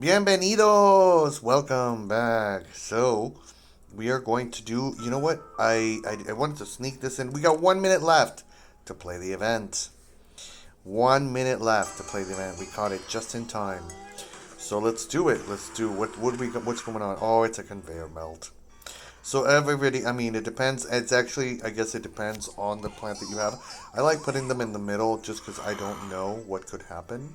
Bienvenidos! Welcome back. So, we are going to do, you know what? I wanted to sneak this in. We got 1 minute left to play the event. 1 minute left to play the event. We caught it just in time. So let's do it. Let's do what's going on? Oh, it's a conveyor belt. So everybody, I mean, it depends. It's actually, I guess it depends on the plant that you have. I like putting them in the middle just because I don't know what could happen.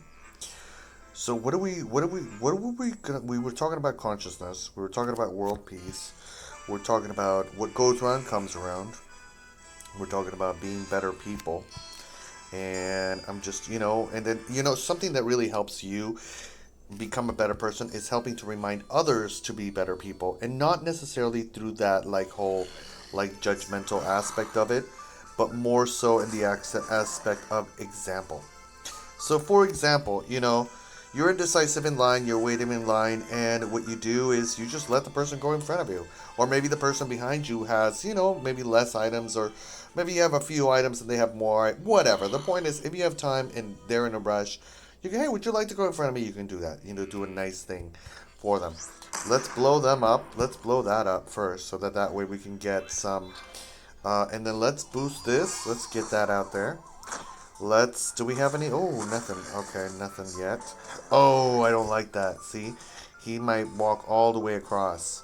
So we were talking about consciousness. We were talking about world peace. We're talking about what goes around comes around. We're talking about being better people. And I'm just, and then, something that really helps you become a better person is helping to remind others to be better people and not necessarily through that like whole like judgmental aspect of it, but more so in the aspect of example. So, for example, you're indecisive in line, you're waiting in line, and what you do is you just let the person go in front of you. Or maybe the person behind you has, maybe less items, or maybe you have a few items and they have more. Whatever. The point is, if you have time and they're in a rush, you can, hey, would you like to go in front of me? You can do that. Do a nice thing for them. Let's blow them up. Let's blow that up first so that way we can get some. And then let's boost this. Let's get that out there. Do we have any? Oh, nothing. Okay, nothing yet. Oh, I don't like that. See? He might walk all the way across.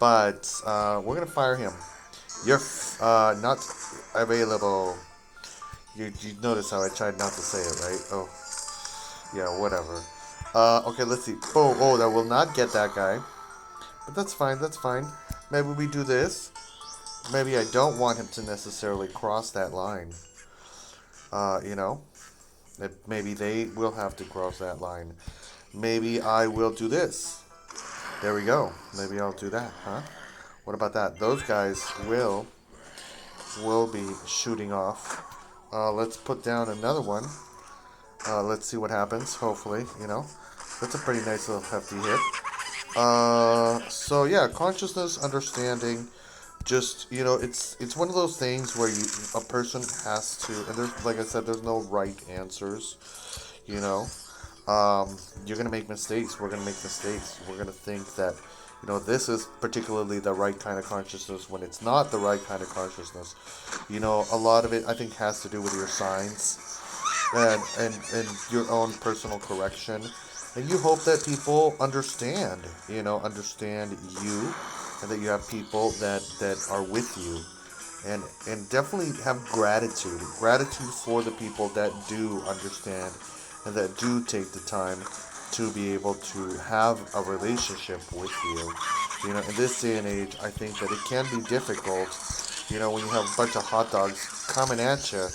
But we're going to fire him. You're not available. You notice how I tried not to say it, right? Oh, yeah, whatever. Okay, let's see. Oh, that will not get that guy. But that's fine, that's fine. Maybe we do this. Maybe I don't want him to necessarily cross that line. Uh, you know? Maybe they will have to cross that line. Maybe I will do this. There we go. Maybe I'll do that, huh? What about that? Those guys will be shooting off. Let's put down another one. Let's see what happens. Hopefully, that's a pretty nice little hefty hit. So yeah, consciousness, understanding, just it's one of those things where a person has to, and there's like I said, there's no right answers. You know, you're gonna make mistakes. We're gonna make mistakes. We're gonna think that, this is particularly the right kind of consciousness when it's not the right kind of consciousness. A lot of it I think has to do with your signs and your own personal correction. And you hope that people understand, understand you, and that you have people that are with you, and definitely have gratitude for the people that do understand and that do take the time to be able to have a relationship with you. In this day and age, I think that it can be difficult, when you have a bunch of hot dogs coming at you,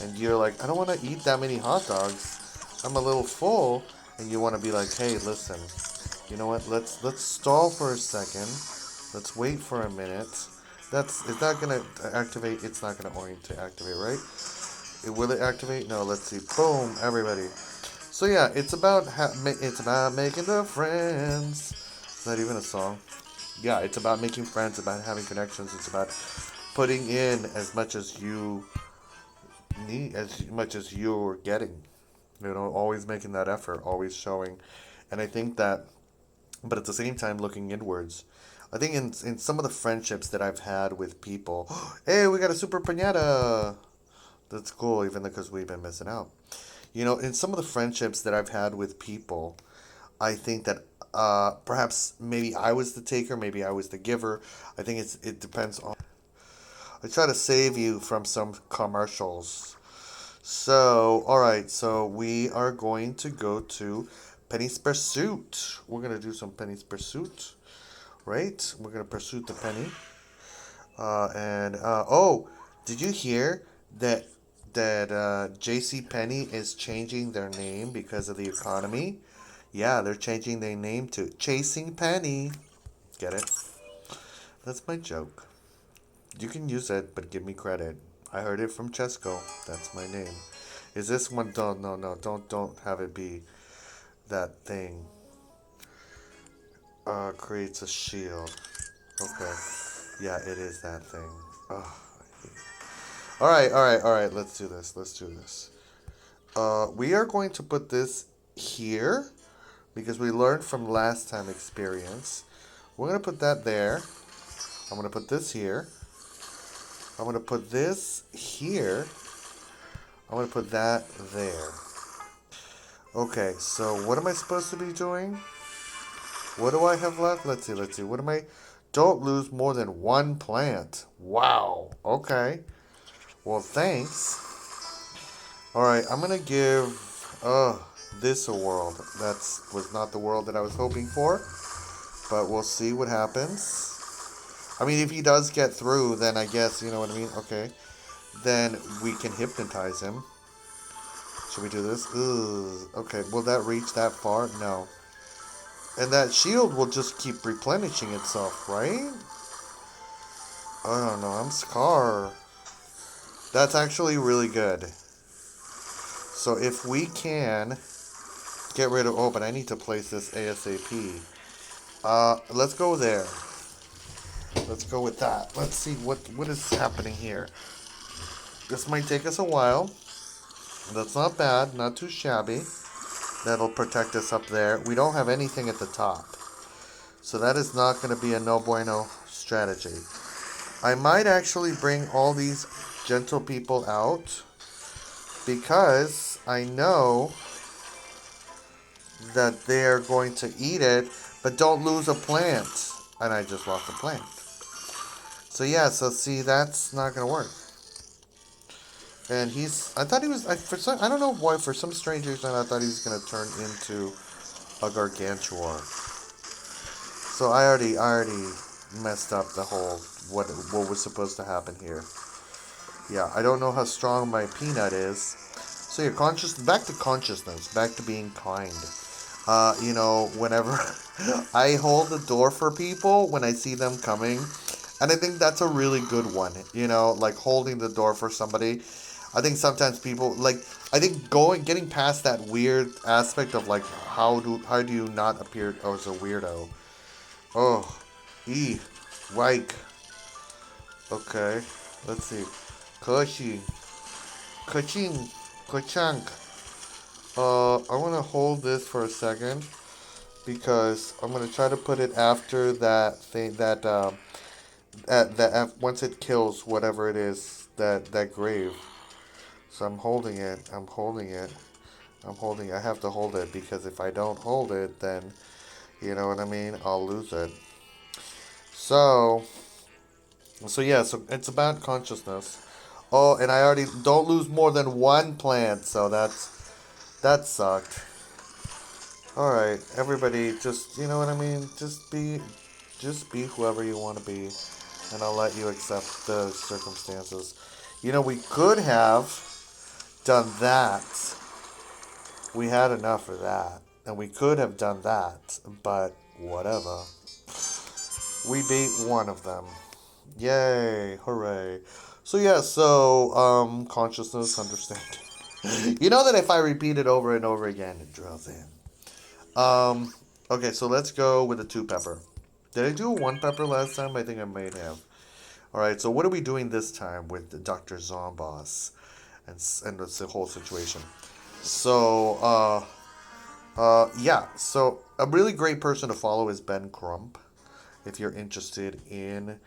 and you're like, I don't want to eat that many hot dogs. I'm a little full, and you want to be like, hey, listen, you know what? Let's stall for a second. Let's wait for a minute. Is that gonna activate? It's not gonna orient to activate, right? Will it activate? No. Let's see. Boom! Everybody. So yeah, it's about making the friends. It's not even a song. Yeah, it's about making friends, about having connections. It's about putting in as much as you need, as much as you're getting. Always making that effort, always showing. And I think that, but at the same time, looking inwards. I think in some of the friendships that I've had with people, hey, we got a super pinata. That's cool, even because we've been missing out. In some of the friendships that I've had with people, I think that perhaps maybe I was the taker, maybe I was the giver. I think it depends on. I try to save you from some commercials. So, all right, so we are going to go to Penny's Pursuit. We're going to do some Penny's Pursuit, right? We're going to pursue the penny. Oh, did you hear that J.C. Penney is changing their name because of the economy? Yeah, they're changing their name to Chasing Penny. Get it? That's my joke. You can use it, but give me credit. I heard it from Chesco. That's my name. Is this one? Don't no, don't have it be that thing. Creates a shield. Okay. Yeah, it is that thing. Oh. All right. Let's do this. We are going to put this here. because we learned from last time experience. We're going to put that there. I'm going to put this here. I'm going to put this here. I'm going to put that there. Okay, so what am I supposed to be doing? What do I have left? Let's see. What am I? Don't lose more than one plant. Wow. Okay. Well, thanks. Alright, I'm going to give this a world. That was not the world that I was hoping for. But we'll see what happens. I mean, if he does get through, then I guess, you know what I mean? Okay. Then we can hypnotize him. Should we do this? Ugh. Okay, will that reach that far? No. And that shield will just keep replenishing itself, right? I don't know, I'm Scar. That's actually really good. So if we can get rid of... Oh, but I need to place this ASAP. Let's go there. Let's go with that. Let's see what is happening here. This might take us a while. That's not bad, not too shabby. That'll protect us up there. We don't have anything at the top. So that is not going to be a no bueno strategy. I might actually bring all these gentle people out because I know that they're going to eat it, but don't lose a plant. And I just lost a plant. So yeah, so see, that's not going to work. And I thought he was, I don't know why, for some strange reason, I thought he was going to turn into a gargantuar. So I already messed up the whole, what was supposed to happen here. Yeah, I don't know how strong my peanut is. So you're back to consciousness, back to being kind. You know, whenever I hold the door for people, when I see them coming, and I think that's a really good one, you know, like holding the door for somebody. I think sometimes people, like, I think getting past that weird aspect of, like, how do you not appear as a weirdo? Oh, Wike. Okay, let's see. Kaching. Kachunk. I want to hold this for a second because I'm going to try to put it after that thing once it kills whatever it is, that grave. So I'm holding it. I have to hold it because if I don't hold it, then, you know what I mean, I'll lose it. So yeah, so it's about consciousness. Oh, and I already don't lose more than one plant, so that sucked. Alright, everybody, just, you know what I mean, just be whoever you want to be, and I'll let you accept the circumstances. You know, we could have done that. We had enough of that. And we could have done that. But whatever. We beat one of them. Yay. Hooray. So yeah, consciousness, understanding. You know that if I repeat it over and over again, it drills in. Okay, so let's go with a 2-pepper. Did I do a 1-pepper last time? I think I might have. Alright, so what are we doing this time with Dr. Zomboss? And it's the whole situation. So, yeah. So, a really great person to follow is Ben Crump. If you're interested in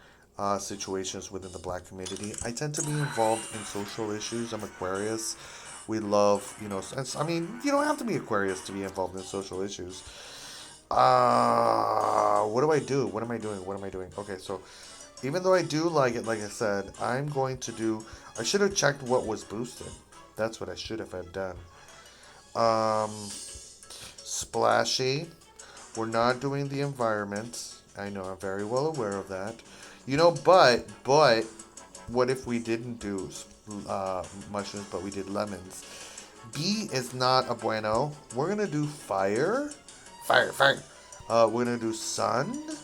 situations within the black community. I tend to be involved in social issues. I'm Aquarius. We love, you know, I mean, you don't have to be Aquarius to be involved in social issues. What do I do? What am I doing? Okay, so even though I do like it, like I said, I'm going to do... I should have checked what was boosted. That's what I should have had done. Splashy. We're not doing the environment. I know, I'm very well aware of that. You know, but, what if we didn't do mushrooms, but we did lemons? B is not a bueno. We're going to do fire. Fire. We're going to do sun.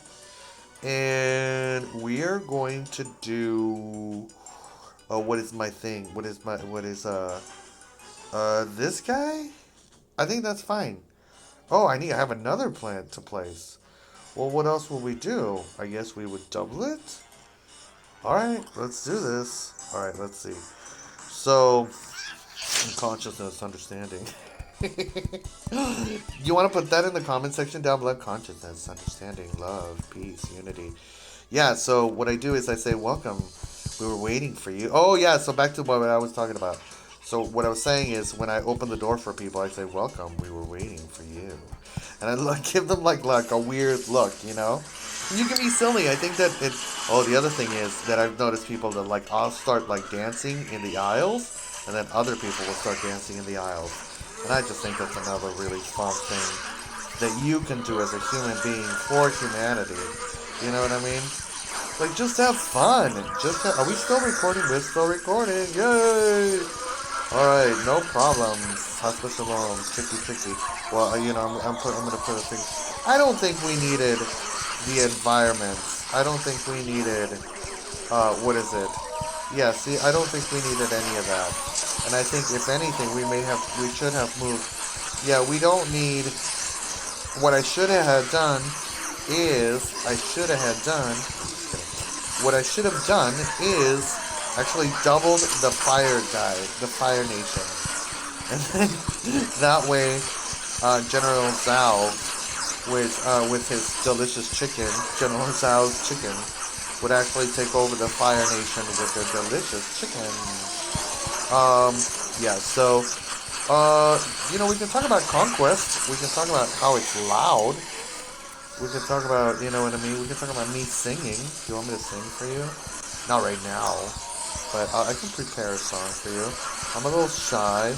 And we are going to do... what is my thing? What is this guy? I think that's fine. Oh, I have another plant to place. Well, what else will we do? I guess we would double it? Alright, let's do this. Alright, let's see. So, consciousness, understanding. You want to put that in the comment section down below? Consciousness, understanding, love, peace, unity. Yeah, so what I do is I say, welcome. We were waiting for you. Oh, yeah, so back to what I was talking about. So what I was saying is when I open the door for people, I say, welcome. We were waiting for you. And I give them like a weird look, you know? You can be silly. I think that it. Oh, the other thing is that I've noticed people that like I'll start like dancing in the aisles, and then other people will start dancing in the aisles, and I just think that's another really fun thing that you can do as a human being for humanity. You know what I mean? Like just have fun. Are we still recording? We're still recording. Yay! All right, no problems. Hospice alone, tricky. Well, I'm gonna put a thing. I don't think we needed the environment. I don't think we needed. What is it? Yeah. See, I don't think we needed any of that. And I think if anything, we should have moved. Yeah, we don't need. What I should have had done is what I should have done is actually doubled the fire guy, the fire nation. And then that way, General Zhao, with his delicious chicken, General Zhao's chicken, would actually take over the Fire Nation with their delicious chicken. Yeah, so, we can talk about conquest. We can talk about how it's loud. We can talk about, you know what I mean? We can talk about me singing. Do you want me to sing for you? Not right now, but I can prepare a song for you. I'm a little shy,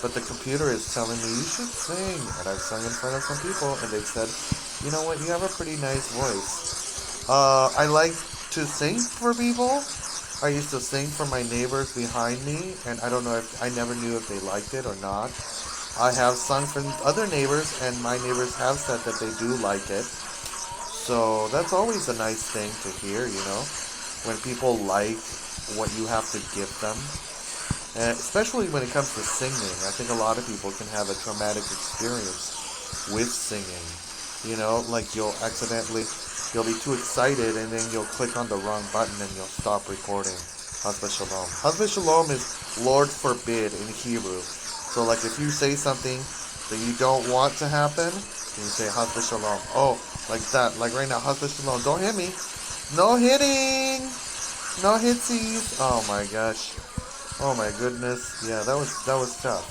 but the computer is telling me you should sing. And I've sung in front of some people, and they've said, you know what, you have a pretty nice voice. I like to sing for people. I used to sing for my neighbors behind me, and I never knew if they liked it or not. I have sung for other neighbors, and my neighbors have said that they do like it. So that's always a nice thing to hear, you know, when people like what you have to give them. And especially when it comes to singing, I think a lot of people can have a traumatic experience with singing. You know, like you'll be too excited and then you'll click on the wrong button and you'll stop recording. Hasbe Shalom. Hasbe Shalom is Lord forbid in Hebrew. So like if you say something that you don't want to happen, you say Hasbe Shalom. Oh, like that. Like right now, Hasbe Shalom. Don't hit me. No hitting. No hitsies. Oh my gosh. Oh my goodness. Yeah, that was tough.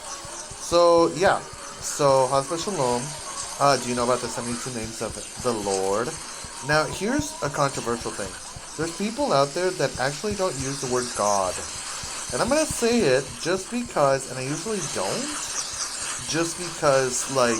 So yeah. So Hasbe Shalom. Do you know about the 72 names of the Lord? Now here's a controversial thing. There's people out there that actually don't use the word God. And I'm going to say it just because, and I usually don't, just because, like,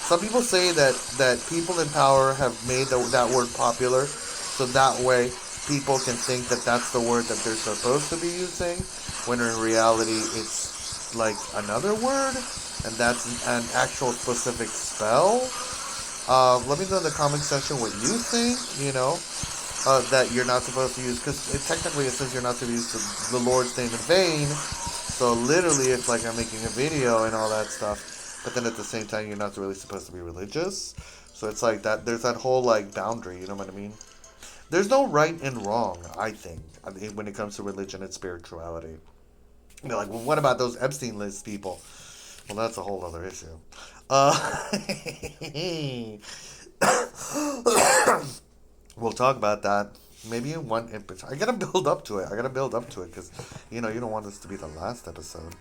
some people say that people in power have made that word popular, so that way people can think that that's the word that they're supposed to be using, when in reality it's, like, another word, and that's an actual specific spell. Let me know in the comment section what you think, you know. That you're not supposed to use, because technically it says you're not to use the Lord's name in vain, so literally it's like I'm making a video and all that stuff, but then at the same time you're not really supposed to be religious, so it's like that, there's that whole like boundary, you know what I mean? There's no right and wrong, I think, when it comes to religion and spirituality. You're like, well, what about those Epstein list people? Well, that's a whole other issue. We'll talk about that maybe in one episode. I gotta build up to it. Because, you know, you don't want this to be the last episode.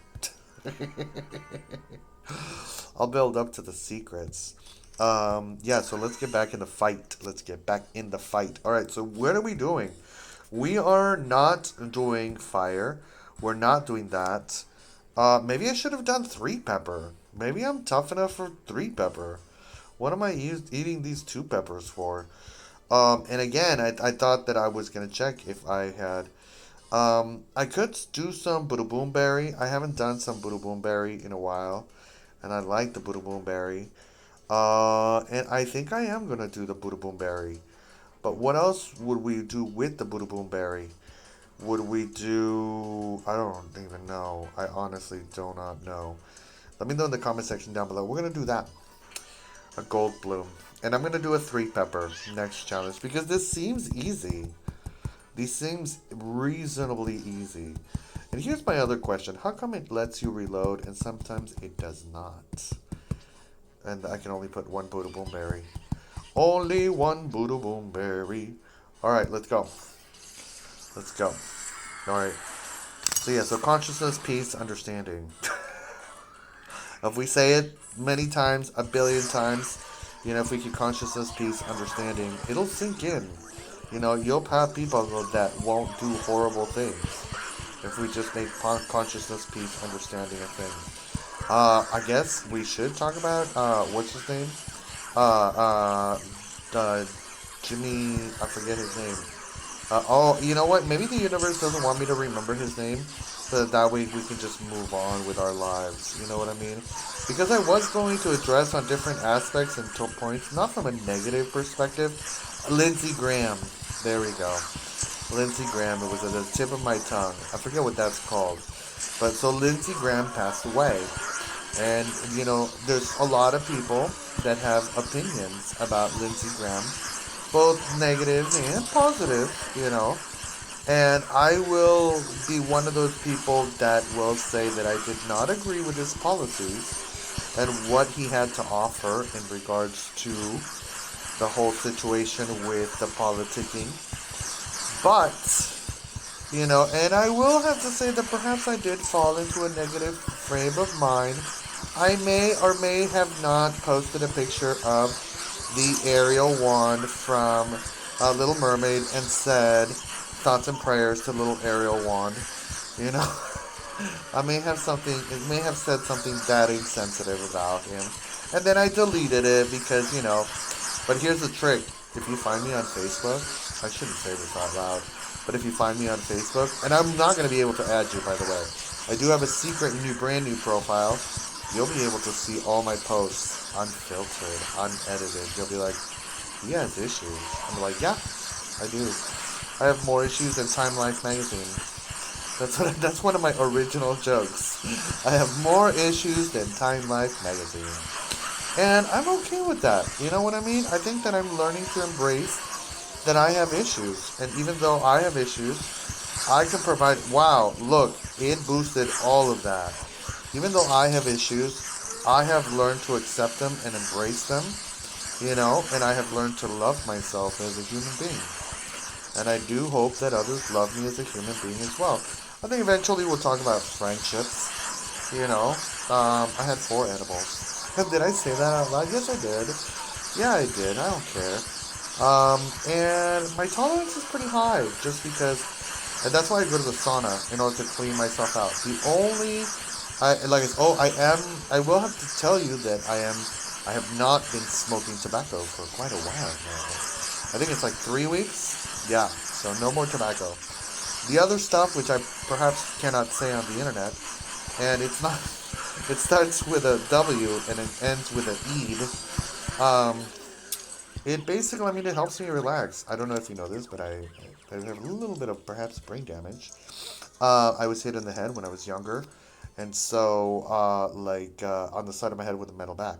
I'll build up to the secrets. Yeah, so let's get back in the fight. Alright, so what are we doing? We are not doing fire. We're not doing that. Maybe I should have done 3 pepper. Maybe I'm tough enough for 3 pepper. What am I eating these 2 peppers for? And again, I thought that I was going to check if I had... I could do some Buddha Boom Berry. I haven't done some Buddha Boom Berry in a while. And I like the Buddha Boom Berry. And I think I am going to do the Buddha Boom Berry. But what else would we do with the Buddha Boom Berry? Would we do... I don't even know. I honestly do not know. Let me know in the comment section down below. We're going to do that. A gold bloom. And I'm going to do a 3 pepper next challenge because this seems easy. These seems reasonably easy. And here's my other question. How come it lets you reload and sometimes it does not? And I can only put one Buddha Boom Berry. Only one Buddha Boom Berry. Alright, let's go. Let's go. Alright. So yeah, so consciousness, peace, understanding. If we say it many times, a billion times, if we keep consciousness, peace, understanding, it'll sink in. You'll have people that won't do horrible things if we just make consciousness, peace, understanding a thing. I guess we should talk about, what's his name? Uh, Jimmy, I forget his name. Oh, you know what? Maybe the universe doesn't want me to remember his name, so that way we can just move on with our lives. You know what I mean? Because I was going to address on different aspects and points, not from a negative perspective. Lindsey Graham. There we go. Lindsey Graham. It was at the tip of my tongue. I forget what that's called. But so Lindsey Graham passed away. And, there's a lot of people that have opinions about Lindsey Graham, both negative and positive, And I will be one of those people that will say that I did not agree with his policies and what he had to offer in regards to the whole situation with the politicking. But, and I will have to say that perhaps I did fall into a negative frame of mind. I may or may have not posted a picture of the Ariel wand from Little Mermaid and said thoughts and prayers to little Ariel wand. I may have said something that insensitive about him. And then I deleted it because, but here's the trick. If you find me on Facebook, I shouldn't say this out loud, but if you find me on Facebook, and I'm not going to be able to add you, by the way. I do have a secret brand new profile. You'll be able to see all my posts unfiltered, unedited. You'll be like, he has issues. I'm like, yeah, I do. I have more issues than Time Life magazine. That's one of my original jokes. I have more issues than Time Life magazine. And I'm okay with that. You know what I mean? I think that I'm learning to embrace that I have issues. And even though I have issues, I can provide, wow, look, it boosted all of that. Even though I have issues, I have learned to accept them and embrace them, and I have learned to love myself as a human being. And I do hope that others love me as a human being as well. I think eventually we'll talk about friendships, I had 4 edibles. Did I say that out loud? Yes, I did. Yeah, I did. I don't care. And my tolerance is pretty high, just because, and that's why I go to the sauna, in order to clean myself out. I will have to tell you that I have not been smoking tobacco for quite a while now. I think it's like 3 weeks. Yeah, so no more tobacco. The other stuff, which I perhaps cannot say on the internet, and it starts with a W and it ends with an E. It basically, it helps me relax. I don't know if you know this, but I have a little bit of perhaps brain damage. I was hit in the head when I was younger. And so, on the side of my head with a metal bat.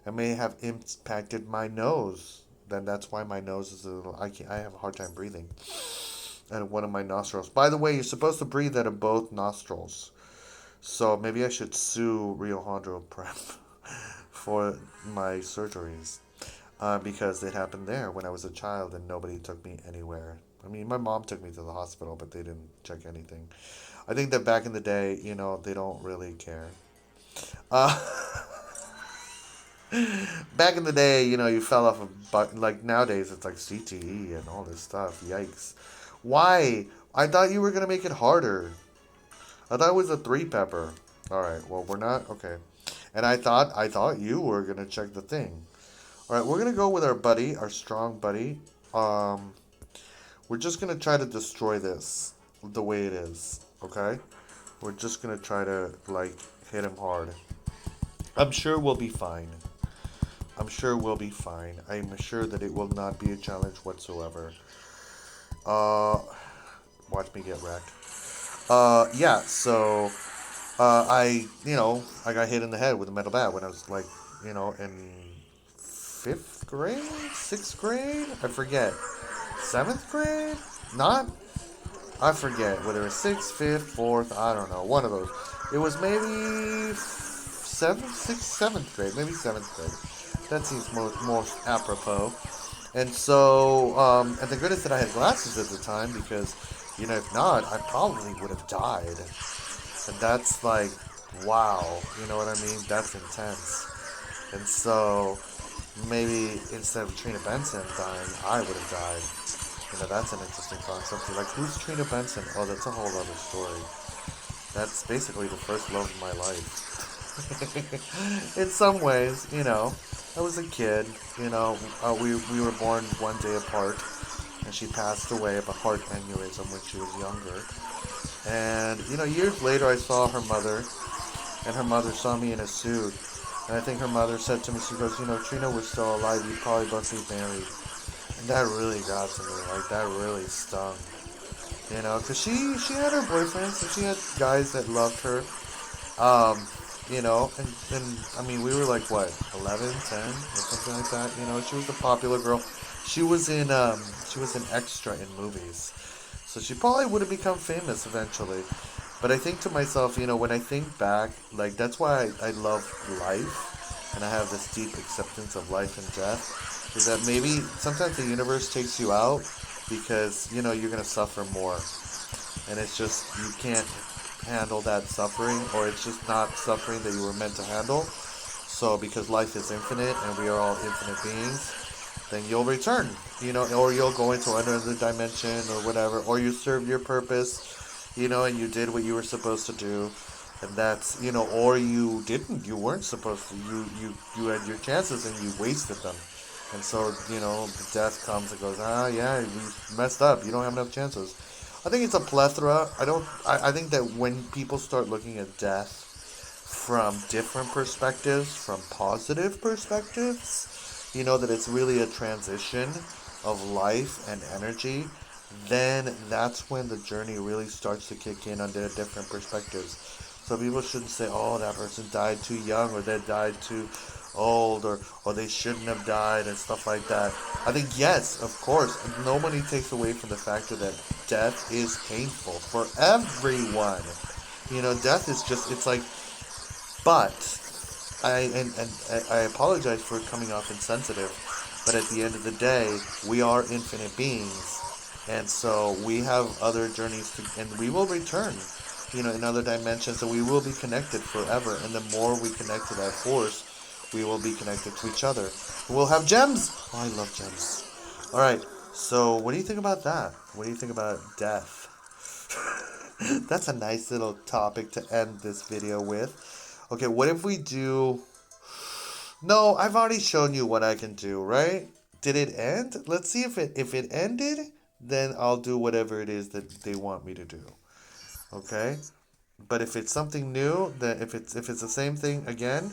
It may have impacted my nose. Then that's why my nose is a little, I have a hard time breathing. And one of my nostrils. By the way, you're supposed to breathe out of both nostrils. So maybe I should sue Rio Hondo Prep for my surgeries. Because it happened there when I was a child and nobody took me anywhere. My mom took me to the hospital, but they didn't check anything. I think that back in the day, they don't really care. Back in the day, you fell off a button. Like nowadays, it's like CTE and all this stuff. Yikes. Why? I thought you were going to make it harder. I thought it was a 3-pepper. Alright, well, we're not. Okay. And I thought you were going to check the thing. Alright, we're going to go with our buddy, our strong buddy. We're just going to try to destroy this the way it is. Okay? We're just going to try to, hit him hard. I'm sure we'll be fine. I'm sure I'm sure that it will not be a challenge whatsoever. Watch me get wrecked. Yeah, so, I got hit in the head with a metal bat when I was, in 5th grade? 6th grade? I forget. 7th grade? Not? I forget whether it's sixth, fifth, fourth. I don't know. One of those. It was maybe seventh, sixth, seventh grade. Maybe seventh grade. That seems most apropos. And so, and the goodness that I had glasses at the time because, if not, I probably would have died. And that's like, wow, you know what I mean? That's intense. And so, maybe instead of Trina Benson dying, I would have died. That's an interesting concept. Like, who's Trina Benson? Oh, that's a whole other story. That's basically the first love of my life. In some ways, I was a kid. We were born one day apart, and she passed away of a heart aneurysm when she was younger. And years later, I saw her mother, and her mother saw me in a suit. And I think her mother said to me, she goes, Trina, we're still alive. You'd probably both be married. And that really got to me. Like, that really stung. Because she had her boyfriends, and she had guys that loved her. Um, and I mean, we were like, what, 11, 10, or something like that. She was a popular girl. She was an extra in movies. So she probably would have become famous eventually. But I think to myself, when I think back, like, that's why I love life, and I have this deep acceptance of life and death, is that maybe sometimes the universe takes you out because, you're going to suffer more. And it's just, you can't handle that suffering, or it's just not suffering that you were meant to handle. So because life is infinite and we are all infinite beings, then you'll return, or you'll go into another dimension or whatever, or you served your purpose, and you did what you were supposed to do, and that's, or you didn't, you weren't supposed to, you had your chances and you wasted them, and so, the death comes and goes, yeah, you messed up, you don't have enough chances. I think it's a plethora. I think that when people start looking at death from different perspectives, from positive perspectives, that it's really a transition of life and energy, then that's when the journey really starts to kick in under different perspectives. So people shouldn't say, oh, that person died too young, or they died too old, or they shouldn't have died, and stuff like that. I think, yes, of course, nobody takes away from the fact that death is painful for everyone. Death is just, it's like, but I apologize for coming off insensitive, but at the end of the day, we are infinite beings, and so we have other journeys and we will return, in other dimensions, and we will be connected forever. And the more we connect to that force, we will be connected to each other. We'll have gems. Oh, I love gems. All right. So, what do you think about that? What do you think about death? That's a nice little topic to end this video with. Okay, what if we do... No, I've already shown you what I can do, right? Did it end? Let's see if it ended, then I'll do whatever it is that they want me to do. Okay? But if it's something new, then if it's the same thing again,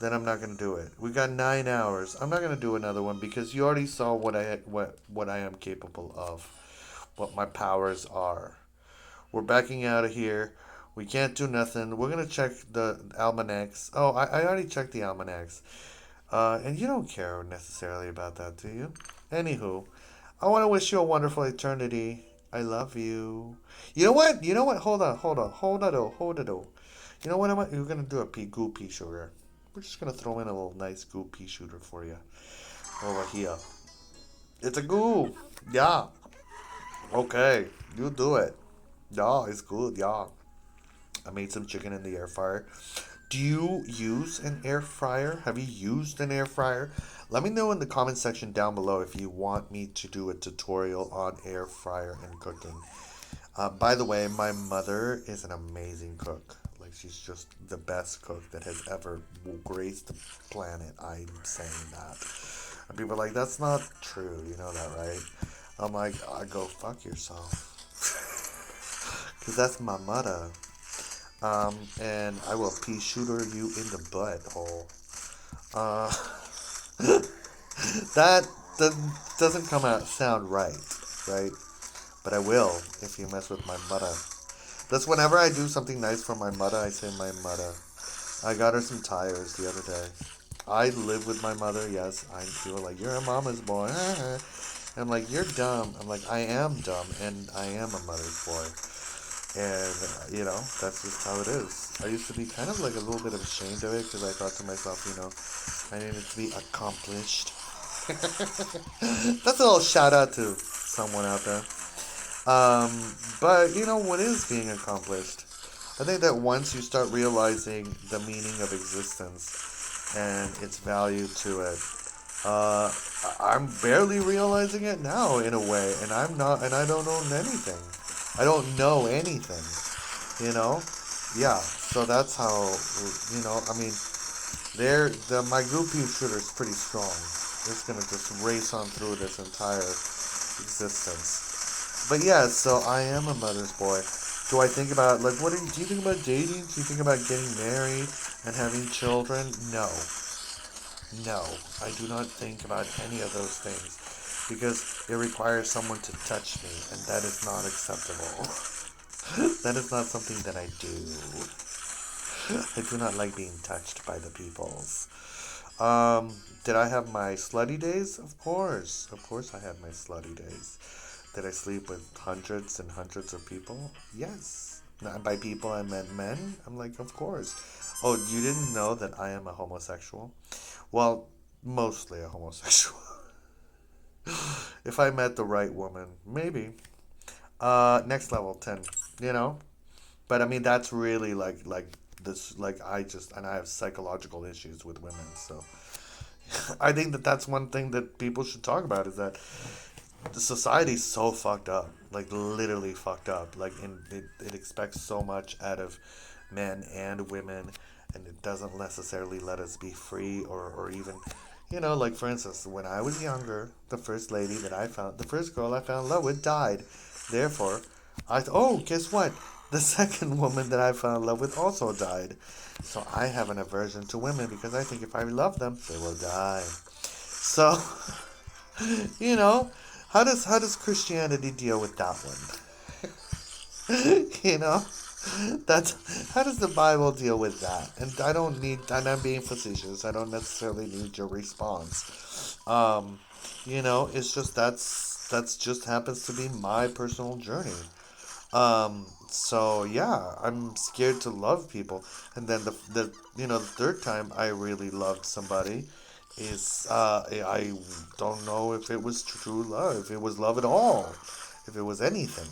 then I'm not gonna do it. We got 9 hours. I'm not gonna do another one because you already saw what I am capable of, what my powers are. We're backing out of here. We can't do nothing. We're gonna check the almanacs. Oh, I already checked the almanacs. And you don't care necessarily about that, do you? Anywho, I want to wish you a wonderful eternity. I love you. You know what? You know what? Hold on. You know what? We're gonna do a goo pea shooter. We're just gonna throw in a little nice goo pea shooter for you over here. It's a goo. Yeah. Okay. You do it. Yeah, it's good. Yeah. I made some chicken in the air fryer. Do you use an air fryer? Have you used an air fryer? Let me know in the comment section down below if you want me to do a tutorial on air fryer and cooking. By the way, my mother is an amazing cook. Like, she's just the best cook that has ever graced the planet. I'm saying that. And people are like, that's not true. You know that, right? I'm like, I go fuck yourself. Because that's my mother. And I will pea shooter you in the butthole. That doesn't sound right? But I will if you mess with my mother. That's whenever I do something nice for my mother, I say my mother. I got her some tires the other day. I live with my mother, yes. People are like, you're a mama's boy. I'm like, you're dumb. I'm like, I am dumb, and I am a mother's boy. And, that's just how it is. I used to be kind of like a little bit of ashamed of it because I thought to myself, I needed to be accomplished. That's a little shout out to someone out there. But, what is being accomplished? I think that once you start realizing the meaning of existence and its value to it, uh, I'm barely realizing it now in a way, and I don't own anything. I don't know anything, you know? Yeah, so that's how, I mean, my groupie shooter is pretty strong. It's gonna just race on through this entire existence. But yeah, so I am a mother's boy. Do I think about, like, do you think about dating? Do you think about getting married and having children? No. No, I do not think about any of those things because it requires someone to touch me, and that is not acceptable. That is not something that I do. I do not like being touched by the peoples. Did I have my slutty days? Of course. Of course I had my slutty days. Did I sleep with hundreds and hundreds of people? Yes. Not by people I meant men? I'm like, of course. Oh, you didn't know that I am a homosexual? Well, mostly a homosexual. If I met the right woman, maybe. Next level 10, you know? But I mean, that's really like this, like and I have psychological issues with women, so I think that that's one thing that people should talk about is that the society's so fucked up, like literally fucked up. Like, it expects so much out of men and women, and it doesn't necessarily let us be free or even, like for instance, when I was younger, the first the first girl I fell in love with died. Therefore, guess what? The second woman that I fell in love with also died. So I have an aversion to women because I think if I love them, they will die. So, you know, how does Christianity deal with that one? That's how does the Bible deal with that? And I'm being facetious. I don't necessarily need your response. It's just that's just happens to be my personal journey. So yeah, I'm scared to love people. And then the third time I really loved somebody is I don't know if it was true love, if it was love at all, if it was anything.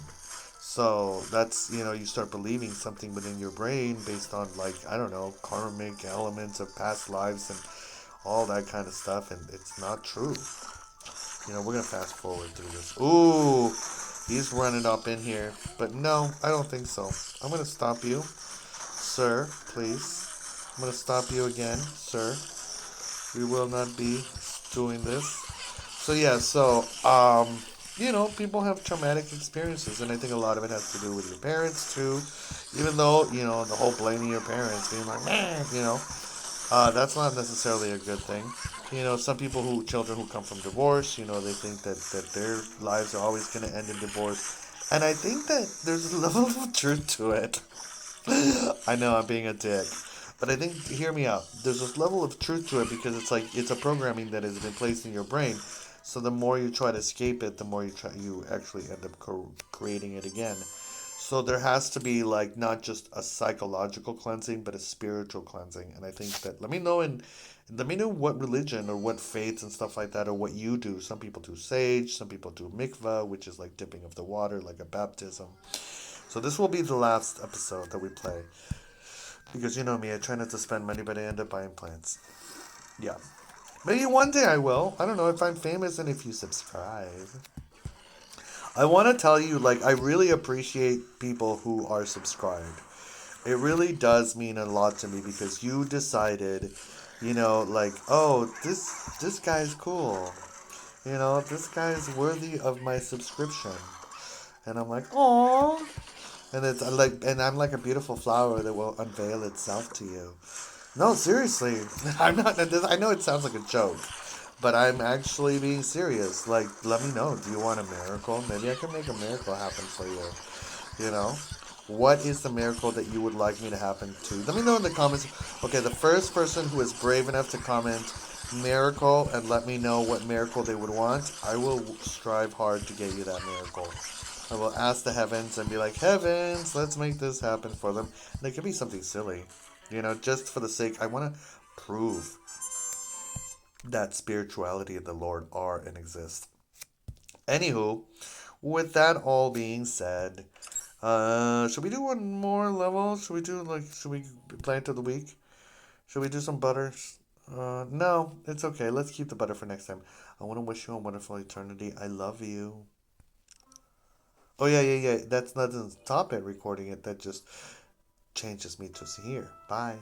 So that's, you start believing something within your brain based on, like, I don't know, karmic elements of past lives and all that kind of stuff, and it's not true. We're gonna fast forward through this. Ooh, he's running up in here. But no, I don't think so. I'm gonna stop you, sir, please. I'm gonna stop you again, sir. We will not be doing this. So yeah, people have traumatic experiences, and I think a lot of it has to do with your parents too. Even though, the whole blaming your parents, being like, man, that's not necessarily a good thing. Some children who come from divorce, they think that their lives are always going to end in divorce. And I think that there's a level of truth to it. I know I'm being a dick. But I think, hear me out, there's this level of truth to it because it's a programming that has been placed in your brain. So the more you try to escape it, the more you actually end up creating it again. So there has to be, like, not just a psychological cleansing, but a spiritual cleansing. And I think that, let me know what religion or what faiths and stuff like that, or what you do. Some people do sage, some people do mikvah, which is like dipping of the water, like a baptism. So this will be the last episode that we play. Because you know me, I try not to spend money, but I end up buying plants. Yeah. Maybe one day I will. I don't know if I'm famous and if you subscribe. I want to tell you, like, I really appreciate people who are subscribed. It really does mean a lot to me because you decided, like, oh, this guy's cool. This guy's worthy of my subscription. And I'm like, oh. And I'm like a beautiful flower that will unveil itself to you. No, seriously. I'm not. I know it sounds like a joke, but I'm actually being serious. Like, let me know. Do you want a miracle? Maybe I can make a miracle happen for you. What is the miracle that you would like me to happen to? Let me know in the comments. Okay, the first person who is brave enough to comment miracle and let me know what miracle they would want, I will strive hard to get you that miracle. I will ask the heavens and be like, Heavens, let's make this happen for them. And it could be something silly, just for the sake. I want to prove that spirituality and the Lord are and exist. Anywho, with that all being said, should we do one more level? Should we plant of the week? Should we do some butters? No, it's okay. Let's keep the butter for next time. I want to wish you a wonderful eternity. I love you. Oh, yeah, yeah, yeah. That's not doesn't stop it recording it. That just changes me to here. Bye.